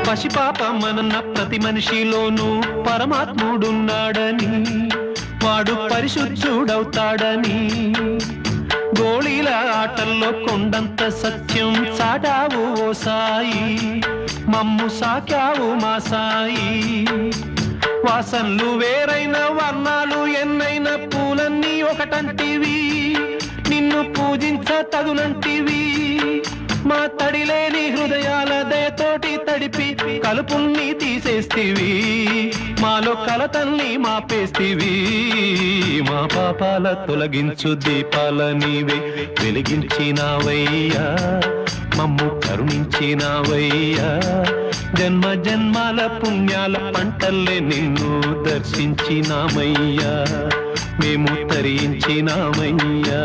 పసిపాపమన్న ప్రతి మనిషిలోనూ పరమాత్ముడున్నాడని, వాడు పరిశుద్ధుడవుతాడని, గోళీల ఆటల్లో కొండంత సత్యం చాటావు ఓ సాయి, మమ్ము సాకావు మా సాయి. వాసనలు వేరైన వర్ణాలు ఎన్నైన పూలన్నీ ఒకటంటివి, నిన్ను పూజించ తగునంటివి. మా తడిలేని హృదయాల దయతోటి తడిపి కలుపుల్ని తీసేస్తివి, మాలో కలతల్ని మాపేస్తివి. మా పాపాల తొలగించు దీపాల నీవే వెలిగించినావయ్యా, మమ్ము కరుణించినావయ్యా. జన్మ జన్మాల పుణ్యాల పంటల్లే నిన్ను దర్శించినామయ్యా, మేము తరించినామయ్యా.